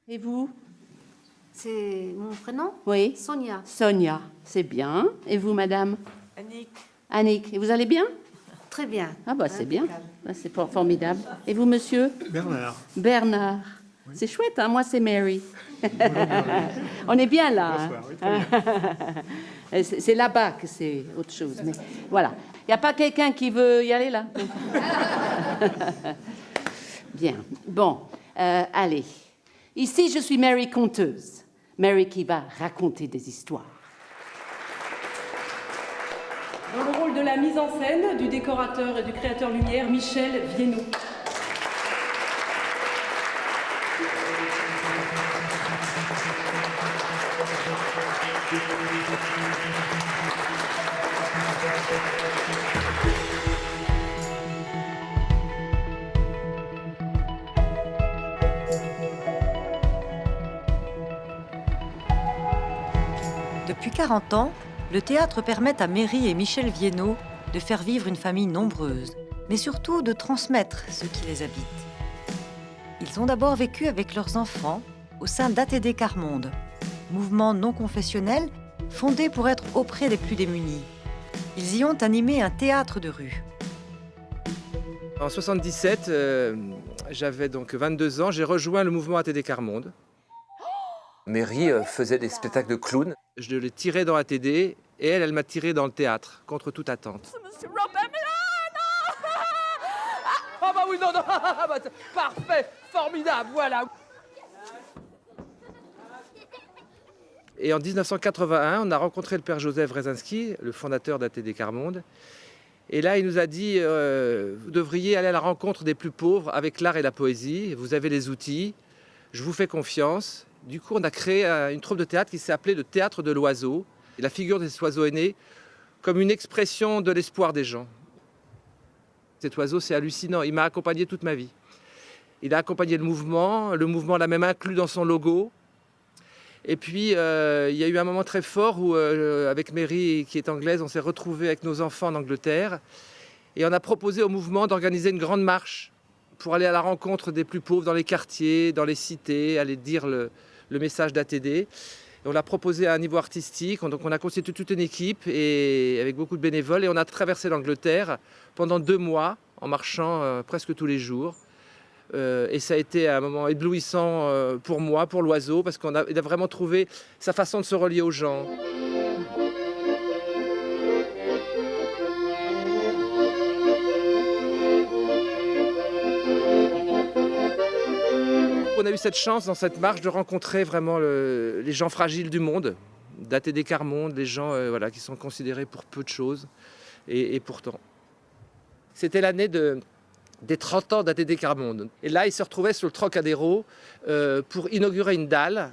Et vous? C'est mon prénom? Oui. Sonia. Sonia, c'est bien. Et vous, madame? Annick. Annick, et vous allez bien? Très bien. Ah bah c'est bien, bah, c'est formidable. Et vous, monsieur? Bernard. Bernard. Oui. C'est chouette, hein? Moi, c'est Mary. On est bien là. Bonsoir, oui, très bien. C'est là-bas que c'est autre chose. Mais voilà. Il n'y a pas quelqu'un qui veut y aller là? Bien. Bon, allez. Ici, je suis Mary conteuse. Mary qui va raconter des histoires. Dans le rôle de la mise en scène, du décorateur et du créateur lumière, Michel Vienno. Depuis 40 ans, le théâtre permet à Mary et Michel Vienno de faire vivre une famille nombreuse, mais surtout de transmettre ce qui les habite. Ils ont d'abord vécu avec leurs enfants au sein d'ATD Quart-Monde, mouvement non confessionnel fondé pour être auprès des plus démunis. Ils y ont animé un théâtre de rue. En 77, j'avais donc 22 ans, j'ai rejoint le mouvement ATD Quart-Monde. Mary faisait des spectacles de clowns. Je l'ai tirée dans ATD et elle m'a tiré dans le théâtre, contre toute attente. Monsieur Robert, mais non. Ah bah oui, non, parfait, formidable, voilà. Et en 1981, on a rencontré le père Joseph Wrezinski, le fondateur d'ATD Quart-Monde. Et là, il nous a dit, vous devriez aller à la rencontre des plus pauvres avec l'art et la poésie. Vous avez les outils, je vous fais confiance. Du coup, on a créé une troupe de théâtre qui s'est appelée le Théâtre de l'Oiseau. Et la figure de cet oiseau est née comme une expression de l'espoir des gens. Cet oiseau, c'est hallucinant. Il m'a accompagné toute ma vie. Il a accompagné le mouvement l'a même inclus dans son logo. Et puis, il y a eu un moment très fort où, avec Mary, qui est anglaise, on s'est retrouvés avec nos enfants en Angleterre. Et on a proposé au mouvement d'organiser une grande marche pour aller à la rencontre des plus pauvres dans les quartiers, dans les cités, aller dire le message d'ATD. Et on l'a proposé à un niveau artistique. Donc on a constitué toute une équipe et avec beaucoup de bénévoles. Et on a traversé l'Angleterre pendant 2 mois en marchant presque tous les jours. Et ça a été un moment éblouissant pour moi, pour l'oiseau, parce qu'il a vraiment trouvé sa façon de se relier aux gens. On a eu cette chance dans cette marche de rencontrer vraiment les gens fragiles du monde, d'ATD Quart-Monde, les gens qui sont considérés pour peu de choses, et pourtant. C'était l'année des 30 ans d'ATD Quart-Monde. Et là, ils se retrouvaient sur le Trocadéro pour inaugurer une dalle.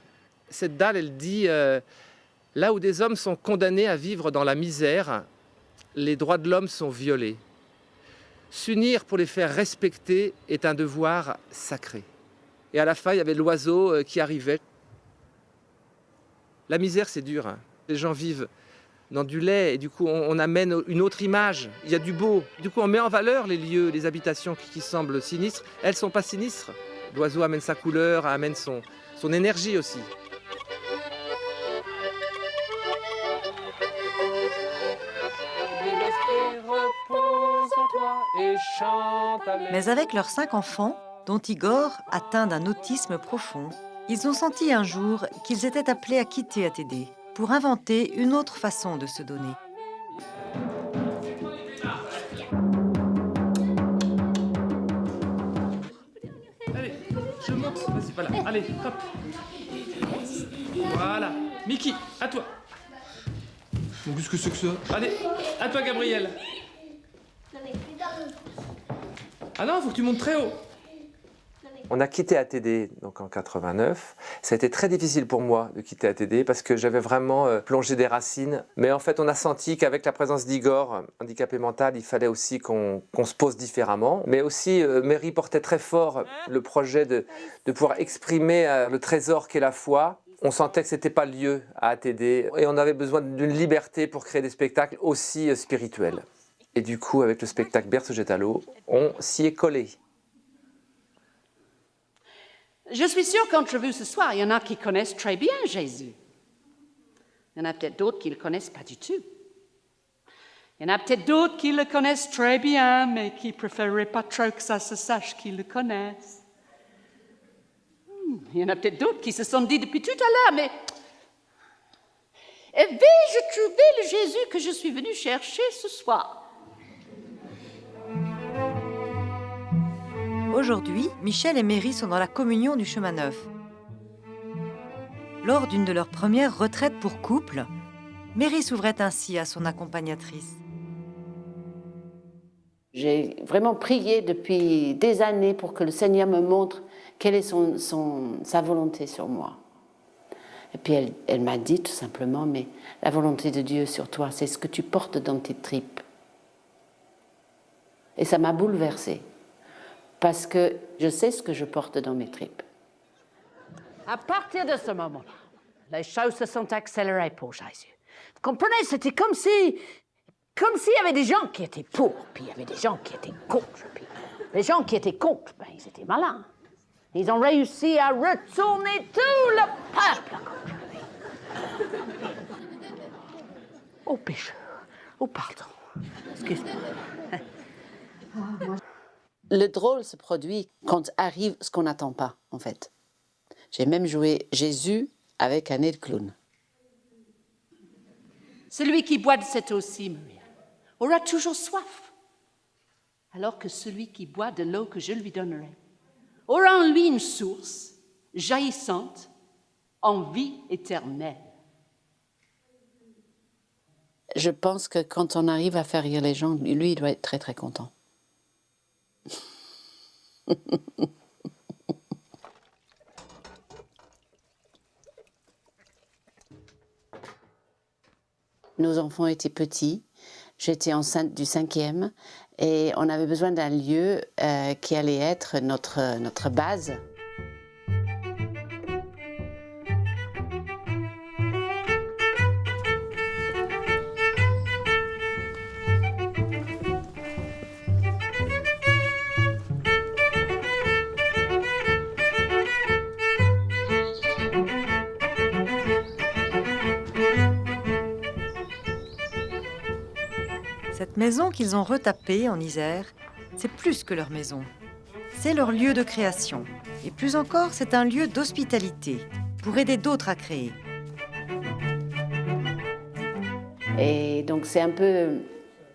Cette dalle, elle dit là où des hommes sont condamnés à vivre dans la misère, les droits de l'homme sont violés. S'unir pour les faire respecter est un devoir sacré. Et à la fin, il y avait l'oiseau qui arrivait. La misère, c'est dur, hein. Les gens vivent dans du lait et du coup, on amène une autre image. Il y a du beau. Du coup, on met en valeur les lieux, les habitations qui semblent sinistres. Elles ne sont pas sinistres. L'oiseau amène sa couleur, amène son énergie aussi. Mais avec leurs 5 enfants, dont Igor, atteint d'un autisme profond, ils ont senti un jour qu'ils étaient appelés à quitter ATD pour inventer une autre façon de se donner. Allez, je monte, vas-y, voilà, allez, hop. Voilà, Mickey, à toi. Bon, qu'est-ce que c'est que ça? Allez, à toi, Gabriel. Ah non, faut que tu montes très haut. On a quitté ATD donc en 89. Ça a été très difficile pour moi de quitter ATD parce que j'avais vraiment plongé des racines. Mais en fait, on a senti qu'avec la présence d'Igor, handicapé mental, il fallait aussi qu'on se pose différemment. Mais aussi, Mary portait très fort le projet de pouvoir exprimer le trésor qu'est la foi. On sentait que ce n'était pas le lieu à ATD et on avait besoin d'une liberté pour créer des spectacles aussi spirituels. Et du coup, avec le spectacle Berceau jette à l'eau, on s'y est collé. Je suis sûre qu'entre vous ce soir, il y en a qui connaissent très bien Jésus. Il y en a peut-être d'autres qui ne le connaissent pas du tout. Il y en a peut-être d'autres qui le connaissent très bien, mais qui préféreraient pas trop que ça se sache qu'ils le connaissent. Il y en a peut-être d'autres qui se sont dit depuis tout à l'heure, mais vais-je trouver le Jésus que je suis venue chercher ce soir? Aujourd'hui, Michel et Mary sont dans la communion du chemin neuf. Lors d'une de leurs premières retraites pour couple, Mary s'ouvrait ainsi à son accompagnatrice. J'ai vraiment prié depuis des années pour que le Seigneur me montre quelle est sa volonté sur moi. Et puis elle m'a dit tout simplement, mais la volonté de Dieu sur toi, c'est ce que tu portes dans tes tripes. Et ça m'a bouleversée, parce que je sais ce que je porte dans mes tripes. À partir de ce moment-là, les choses se sont accélérées pour Jésus. Vous comprenez, c'était comme s'il y avait des gens qui étaient pour, puis il y avait des gens qui étaient contre. Puis les gens qui étaient contre, ben, ils étaient malins. Ils ont réussi à retourner tout le peuple contre lui. Oh pécheur, oh pardon, excuse-moi. Le drôle se produit quand arrive ce qu'on n'attend pas, en fait. J'ai même joué Jésus avec un nez de clown. Celui qui boit de cette eau-ci, Maria, aura toujours soif, alors que celui qui boit de l'eau que je lui donnerai aura en lui une source jaillissante en vie éternelle. Je pense que quand on arrive à faire rire les gens, lui, il doit être très, très content. Nos enfants étaient petits, j'étais enceinte du 5e et on avait besoin d'un lieu qui allait être notre base. Cette maison qu'ils ont retapée en Isère, c'est plus que leur maison. C'est leur lieu de création. Et plus encore, c'est un lieu d'hospitalité, pour aider d'autres à créer. Et donc c'est un peu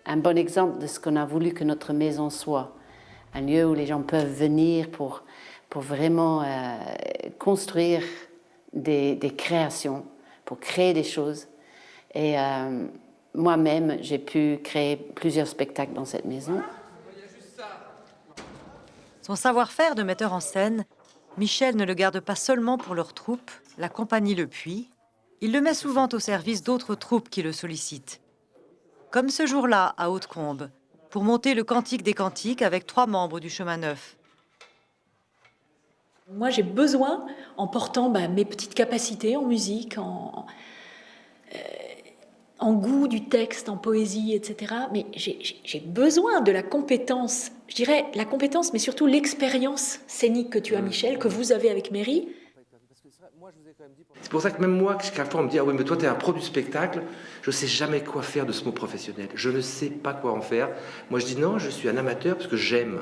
un bon exemple de ce qu'on a voulu que notre maison soit. Un lieu où les gens peuvent venir pour vraiment construire des créations, pour créer des choses. Et moi-même, j'ai pu créer plusieurs spectacles dans cette maison. Son savoir-faire de metteur en scène, Michel ne le garde pas seulement pour leur troupe, la compagnie Le Puy. Il le met souvent au service d'autres troupes qui le sollicitent. Comme ce jour-là, à Hautecombe, pour monter le Cantique des Cantiques avec 3 membres du Chemin Neuf. Moi, j'ai besoin, en portant mes petites capacités en musique, en goût du texte, en poésie, etc. Mais j'ai besoin de la compétence, je dirais la compétence, mais surtout l'expérience scénique que tu as, Michel, que vous avez avec Mary. C'est pour ça que même moi, quelquefois on me dit « Ah oui, mais toi, tu es un pro du spectacle. » Je ne sais jamais quoi faire de ce mot professionnel. Je ne sais pas quoi en faire. Moi, je dis non, je suis un amateur parce que j'aime.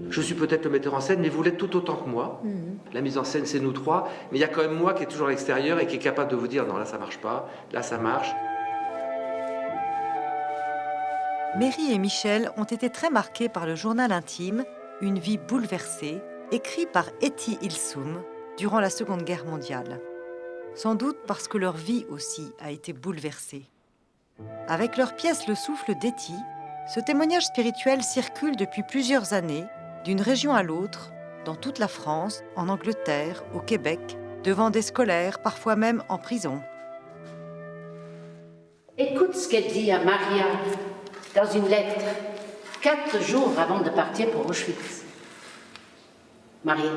Je suis peut-être le metteur en scène, mais vous l'êtes tout autant que moi. La mise en scène, c'est nous trois, mais il y a quand même moi qui est toujours à l'extérieur et qui est capable de vous dire « Non, là, ça marche pas, là, ça marche. » Mary et Michel ont été très marqués par le journal intime « Une vie bouleversée », écrit par Etty Hillesum durant la Seconde Guerre mondiale. Sans doute parce que leur vie aussi a été bouleversée. Avec leur pièce « Le souffle d'Etty », ce témoignage spirituel circule depuis plusieurs années, d'une région à l'autre, dans toute la France, en Angleterre, au Québec, devant des scolaires, parfois même en prison. Écoute ce qu'elle dit à Maria dans une lettre, 4 jours avant de partir pour Auschwitz. Maria,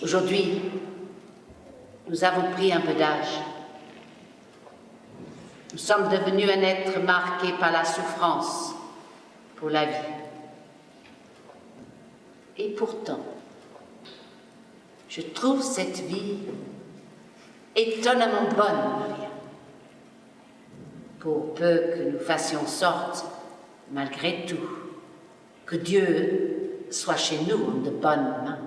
Aujourd'hui, nous avons pris un peu d'âge. Nous sommes devenus un être marqué par la souffrance pour la vie. Et pourtant, je trouve cette vie étonnamment bonne, Maria. Pour peu que nous fassions sorte, malgré tout, que Dieu soit chez nous en de bonnes mains.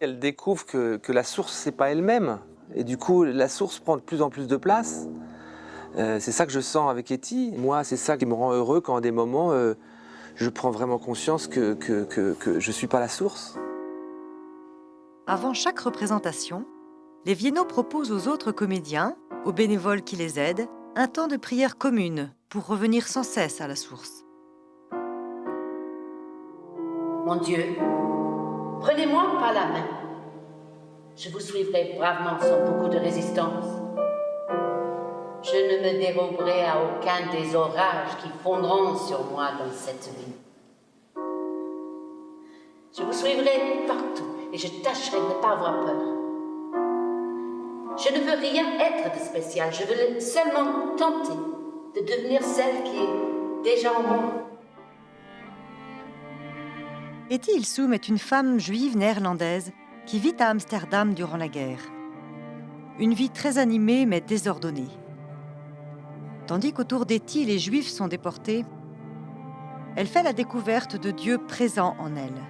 Elle découvre que la source, c'est pas elle-même. Et du coup, la source prend de plus en plus de place. C'est ça que je sens avec Etty. Moi, c'est ça qui me rend heureux quand, à des moments, je prends vraiment conscience que je suis pas la source. Avant chaque représentation, les Viennot proposent aux autres comédiens, aux bénévoles qui les aident, un temps de prière commune pour revenir sans cesse à la source. Mon Dieu, prenez-moi par la main. Je vous suivrai bravement sans beaucoup de résistance. Je ne me déroberai à aucun des orages qui fondront sur moi dans cette vie. Je vous suivrai partout et je tâcherai de ne pas avoir peur. Je ne veux rien être de spécial, je veux seulement tenter de devenir celle qui est déjà en moi. Etty Hillesum est une femme juive néerlandaise qui vit à Amsterdam durant la guerre. Une vie très animée mais désordonnée. Tandis qu'autour d'Etty, les Juifs sont déportés, elle fait la découverte de Dieu présent en elle.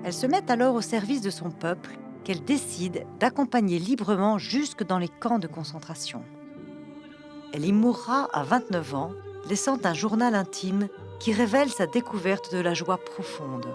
Elle se met alors au service de son peuple, qu'elle décide d'accompagner librement jusque dans les camps de concentration. Elle y mourra à 29 ans, laissant un journal intime qui révèle sa découverte de la joie profonde.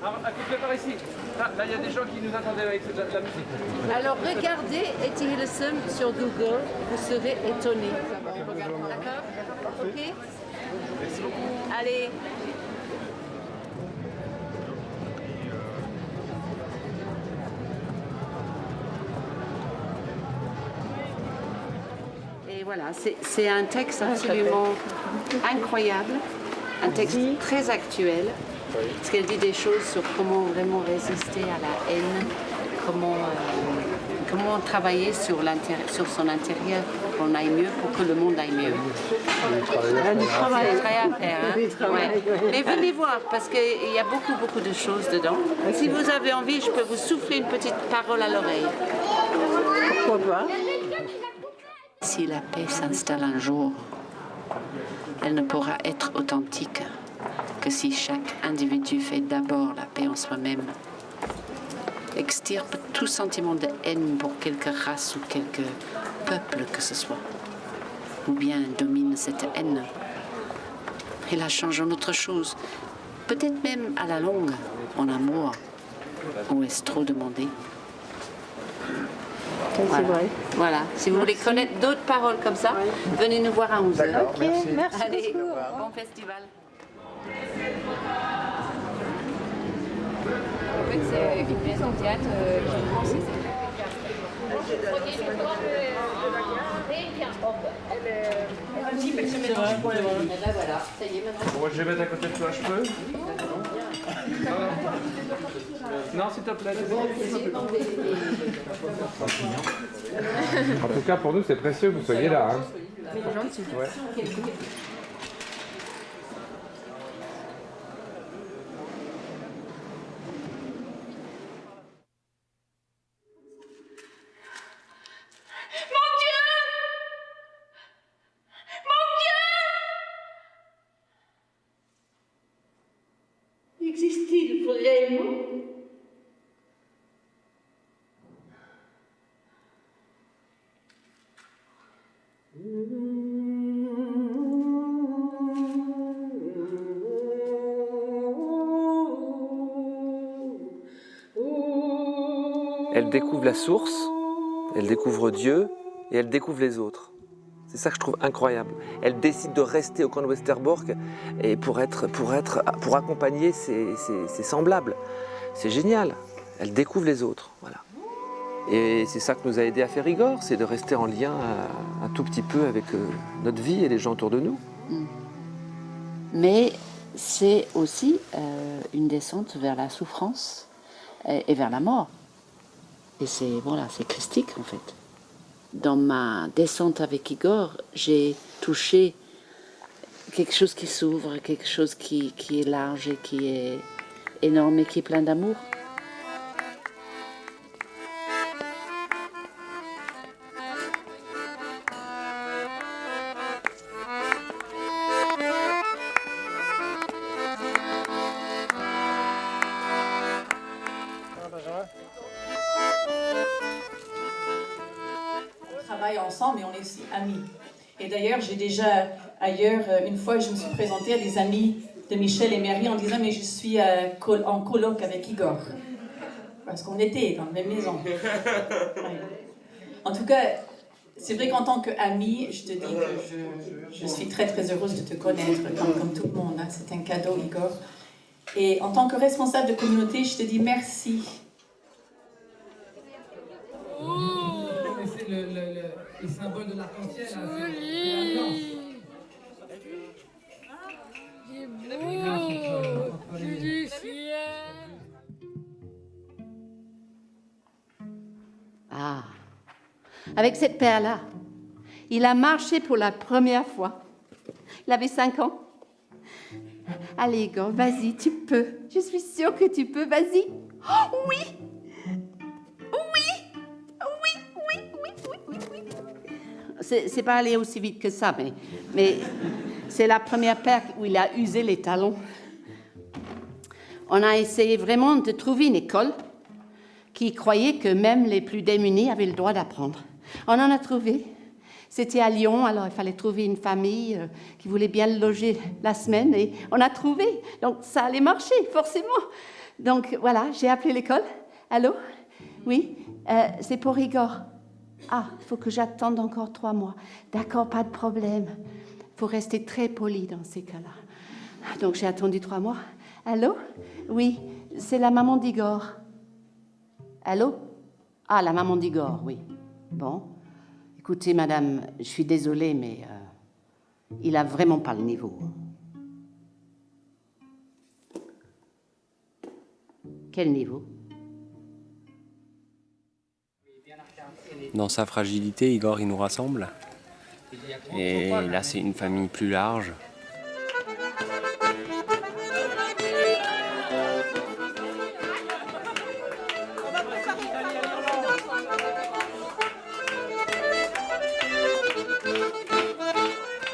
Alors, écoutez par ici. Là, il y a des gens qui nous attendaient avec la musique. Alors regardez Etty Hillesum sur Google, vous serez étonnés. D'accord? Ok? Merci beaucoup. Allez. Et voilà, c'est un texte absolument incroyable, un texte très actuel, parce qu'elle dit des choses sur comment vraiment résister à la haine, comment travailler sur son intérieur pour qu'on aille mieux, pour que le monde aille mieux. C'est du travail à faire. Hein? Ouais. Mais venez voir, parce qu'il y a beaucoup de choses dedans. Si vous avez envie, je peux vous souffler une petite parole à l'oreille. Pourquoi pas? Si la paix s'installe un jour, elle ne pourra être authentique que si chaque individu fait d'abord la paix en soi-même, extirpe tout sentiment de haine pour quelque race ou quelque peuple que ce soit, ou bien domine cette haine et la change en autre chose, peut-être même à la longue en amour, ou est-ce trop demandé? C'est vrai. Voilà, si vous voulez connaître d'autres paroles comme ça, venez nous voir à 11h. Ok, merci. Allez, bon festival. En fait, c'est une pièce en théâtre qui prend ses Bon, je vais mettre à côté de toi, je peux? Non, s'il te plaît. En tout cas, pour nous, c'est précieux que vous soyez là. Hein. Ouais. Existe-t-il vraiment? Elle découvre la source, elle découvre Dieu et elle découvre les autres. C'est ça que je trouve incroyable. Elle décide de rester au camp de Westerbork et pour accompagner ses semblables. C'est génial. Elle découvre les autres. Voilà. Et c'est ça que nous a aidé à faire Igor, c'est de rester en lien un tout petit peu avec notre vie et les gens autour de nous. Mais c'est aussi une descente vers la souffrance et vers la mort. Et c'est christique en fait. Dans ma descente avec Igor, j'ai touché quelque chose qui s'ouvre, quelque chose qui est large et qui est énorme et qui est plein d'amour. Ensemble et on est aussi amis. Et d'ailleurs, j'ai déjà ailleurs, une fois, je me suis présentée à des amis de Michel et Mary en disant mais je suis en coloc avec Igor. Parce qu'on était dans la même maison. Ouais. En tout cas, c'est vrai qu'en tant qu'amie, je te dis que je suis très très heureuse de te connaître, comme tout le monde. Hein. C'est un cadeau, Igor. Et en tant que responsable de communauté, je te dis merci. Le symbole de l'arc-en-ciel. Ah, avec cette paire-là, il a marché pour la première fois. Il avait 5 ans. Allez, Igor, vas-y, tu peux. Je suis sûre que tu peux, vas-y. Oh, oui! C'est pas allé aussi vite que ça, mais c'est la première paire où il a usé les talons. On a essayé vraiment de trouver une école qui croyait que même les plus démunis avaient le droit d'apprendre. On en a trouvé. C'était à Lyon, alors il fallait trouver une famille qui voulait bien le loger la semaine, et on a trouvé. Donc ça allait marcher, forcément. Donc voilà, j'ai appelé l'école. Allô? Oui, c'est pour Igor. Ah, il faut que j'attende encore 3 mois. D'accord, pas de problème. Il faut rester très poli dans ces cas-là. Donc, j'ai attendu 3 mois. Allô? Oui, c'est la maman d'Igor. Allô? Ah, la maman d'Igor, oui. Bon. Écoutez, madame, je suis désolée, mais il a vraiment pas le niveau. Quel niveau? Dans sa fragilité, Igor, il nous rassemble. Et là, c'est une famille plus large.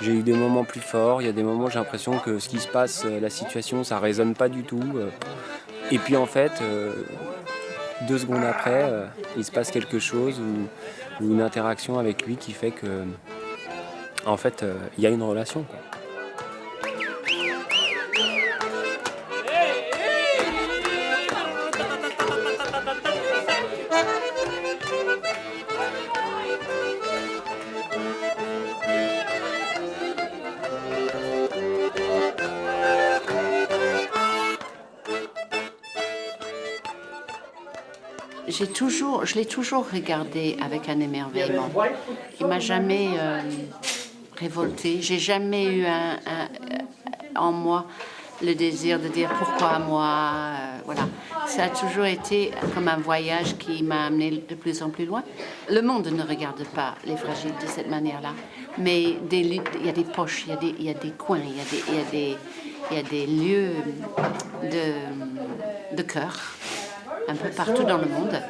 J'ai eu des moments plus forts, il y a des moments où j'ai l'impression que ce qui se passe, la situation, ça résonne pas du tout. Et puis en fait, 2 secondes après, il se passe quelque chose ou une interaction avec lui qui fait que, en fait, il y a une relation, quoi. Je l'ai toujours regardé avec un émerveillement. Il m'a jamais révolté. J'ai jamais eu en moi le désir de dire pourquoi moi. Voilà. Ça a toujours été comme un voyage qui m'a amené de plus en plus loin. Le monde ne regarde pas les fragiles de cette manière-là, mais il y a des poches, il y a des coins, il y a des lieux de cœur un peu partout dans le monde.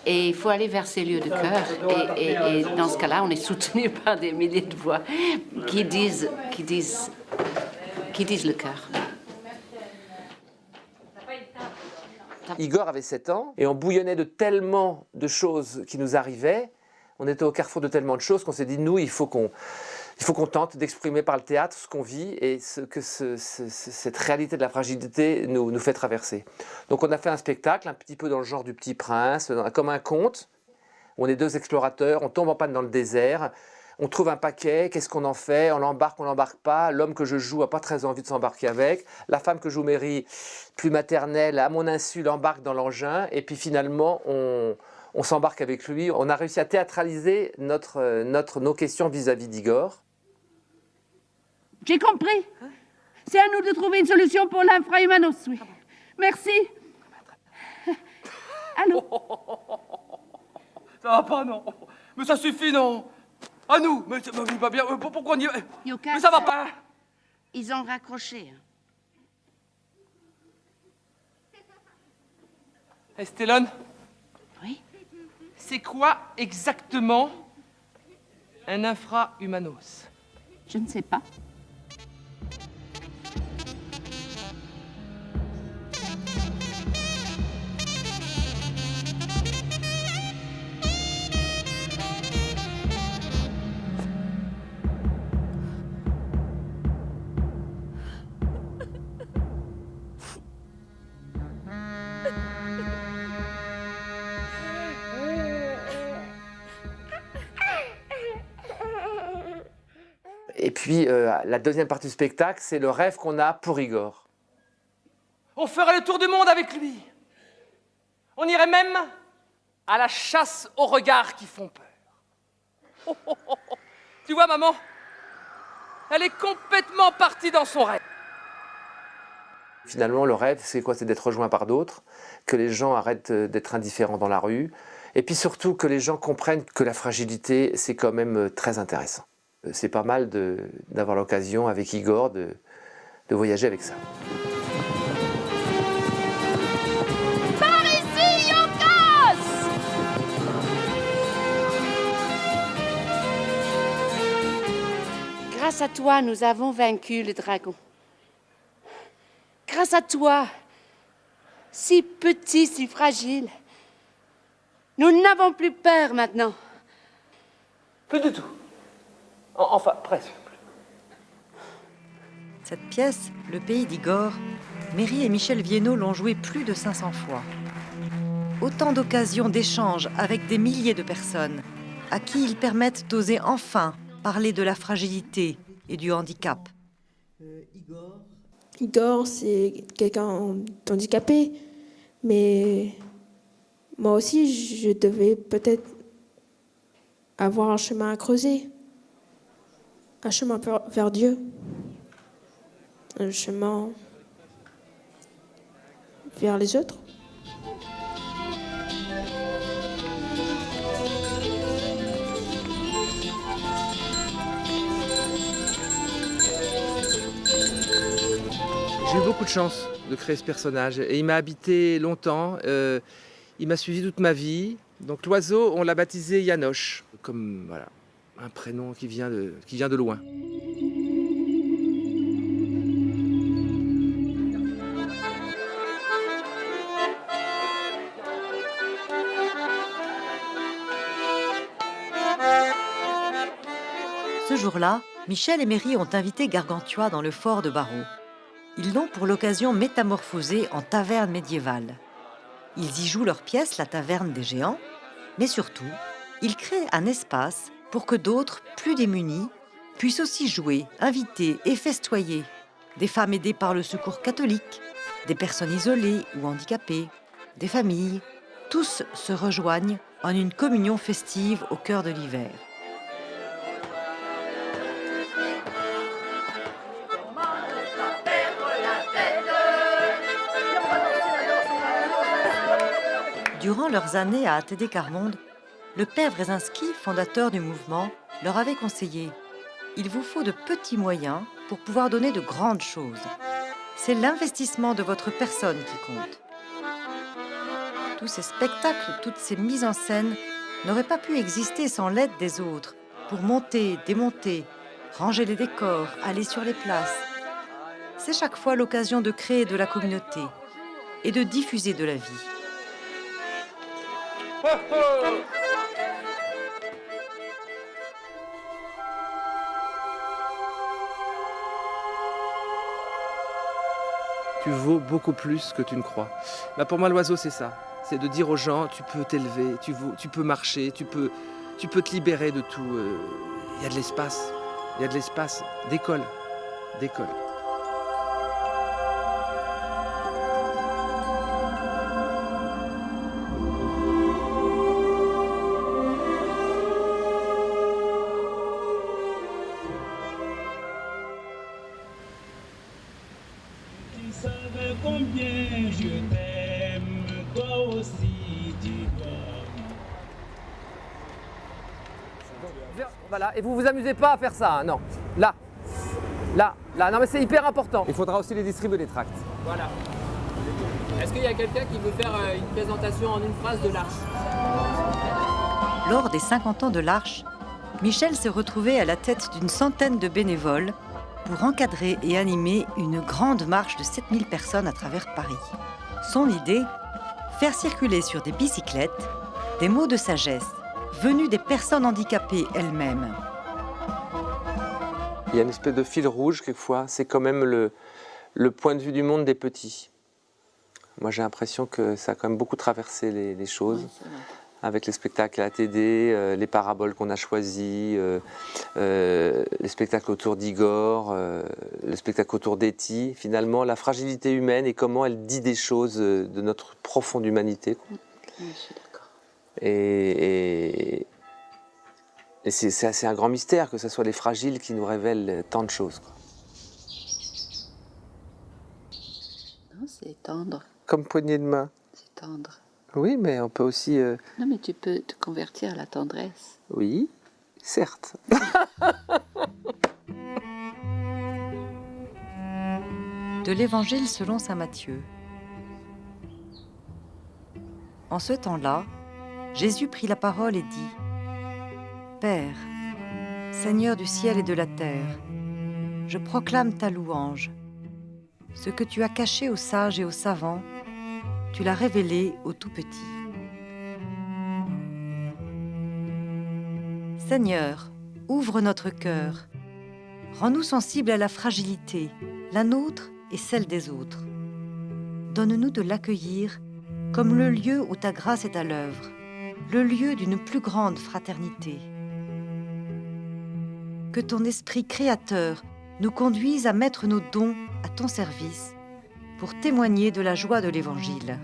Et il faut aller vers ces lieux de cœur. Et dans ce cas-là, on est soutenu par des milliers de voix qui disent le cœur. Igor avait 7 ans et on bouillonnait de tellement de choses qui nous arrivaient. On était au carrefour de tellement de choses qu'on s'est dit, nous, il faut qu'on Il faut qu'on tente d'exprimer par le théâtre ce qu'on vit et ce que cette réalité de la fragilité nous fait traverser. Donc on a fait un spectacle un petit peu dans le genre du Petit Prince, comme un conte. On est 2 explorateurs, on tombe en panne dans le désert, on trouve un paquet, qu'est-ce qu'on en fait? On l'embarque pas. L'homme que je joue n'a pas très envie de s'embarquer avec. La femme que joue Mary, plus maternelle, à mon insu, l'embarque dans l'engin. Et puis finalement, on s'embarque avec lui. On a réussi à théâtraliser nos questions vis-à-vis d'Igor. J'ai compris. C'est à nous de trouver une solution pour l'infra-humanos, oui. Merci. Allô? Ça va pas, non. Mais ça suffit, non. À nous. Mais pas bien. Pourquoi on y va? Mais ça va pas. Ils ont raccroché. Estelone? Oui? C'est quoi exactement un infra-humanos? Je ne sais pas. Et puis la deuxième partie du spectacle, c'est le rêve qu'on a pour Igor. On ferait le tour du monde avec lui. On irait même à la chasse aux regards qui font peur. Oh, oh, oh, oh. Tu vois, maman, elle est complètement partie dans son rêve. Finalement, le rêve, c'est quoi? C'est d'être rejoint par d'autres, que les gens arrêtent d'être indifférents dans la rue, et puis surtout que les gens comprennent que la fragilité, c'est quand même très intéressant. C'est pas mal d'avoir l'occasion avec Igor de voyager avec ça. Par ici, Yokos! Grâce à toi, nous avons vaincu le dragon. Grâce à toi, si petit, si fragile, nous n'avons plus peur maintenant. Plus du tout. Enfin, presque. Cette pièce, Le Pays d'Igor, Mary et Michel Viennot l'ont jouée plus de 500 fois. Autant d'occasions d'échange avec des milliers de personnes à qui ils permettent d'oser enfin parler de la fragilité et du handicap. Igor, c'est quelqu'un d'handicapé, mais moi aussi, je devais peut-être avoir un chemin à creuser, un chemin vers Dieu, un chemin vers les autres. J'ai eu beaucoup de chance de créer ce personnage et il m'a habité longtemps, il m'a suivi toute ma vie. Donc l'oiseau, on l'a baptisé Yanoche, comme voilà, un prénom qui vient de loin. Ce jour-là, Michel et Mary ont invité Gargantua dans le fort de Barreau. Ils l'ont pour l'occasion métamorphosé en taverne médiévale. Ils y jouent leur pièce, La Taverne des Géants, mais surtout, ils créent un espace pour que d'autres, plus démunis, puissent aussi jouer, inviter et festoyer. Des femmes aidées par le secours catholique, des personnes isolées ou handicapées, des familles, tous se rejoignent en une communion festive au cœur de l'hiver. Durant leurs années à ATD Carmonde, le père Wresinski, fondateur du mouvement, leur avait conseillé « Il vous faut de petits moyens pour pouvoir donner de grandes choses. C'est l'investissement de votre personne qui compte. » Tous ces spectacles, toutes ces mises en scène n'auraient pas pu exister sans l'aide des autres pour monter, démonter, ranger les décors, aller sur les places. C'est chaque fois l'occasion de créer de la communauté et de diffuser de la vie. tu vaux beaucoup plus que tu ne crois. Bah, pour moi, l'oiseau, c'est ça. C'est de dire aux gens, tu peux t'élever, tu peux marcher, tu peux te libérer de tout. Il y a de l'espace. Il y a de l'espace. Décolle. Décolle. Combien je t'aime, toi aussi tu Voilà, et vous vous amusez pas à faire ça, hein, non. Là, non mais c'est hyper important. Il faudra aussi les distribuer les tracts. Voilà. Est-ce qu'il y a quelqu'un qui veut faire une présentation en une phrase de l'Arche? Lors des 50 ans de l'Arche, Michel s'est retrouvé à la tête d'une centaine de bénévoles pour encadrer et animer une grande marche de 7000 personnes à travers Paris. Son idée, faire circuler sur des bicyclettes des mots de sagesse venus des personnes handicapées elles-mêmes. Il y a une espèce de fil rouge quelquefois, c'est quand même le point de vue du monde des petits. Moi j'ai l'impression que ça a quand même beaucoup traversé les choses. Oui, avec les spectacles à ATD, les paraboles qu'on a choisies, les spectacles autour d'Igor, le spectacle autour d'Etty. Finalement, la fragilité humaine et comment elle dit des choses de notre profonde humanité. Oui, je suis d'accord. Et c'est un grand mystère que ce soit les fragiles qui nous révèlent tant de choses. Non, c'est tendre. Comme poignée de main. C'est tendre. Oui, mais on peut aussi... Non, mais tu peux te convertir à la tendresse. Oui, certes. De l'Évangile selon saint Matthieu. En ce temps-là, Jésus prit la parole et dit : Père, Seigneur du ciel et de la terre, je proclame ta louange. Ce que tu as caché aux sages et aux savants, tu l'as révélé aux tout-petits. Seigneur, ouvre notre cœur. Rends-nous sensibles à la fragilité, la nôtre et celle des autres. Donne-nous de l'accueillir comme le lieu où ta grâce est à l'œuvre, le lieu d'une plus grande fraternité. Que ton esprit créateur nous conduise à mettre nos dons à ton service pour témoigner de la joie de l'Évangile.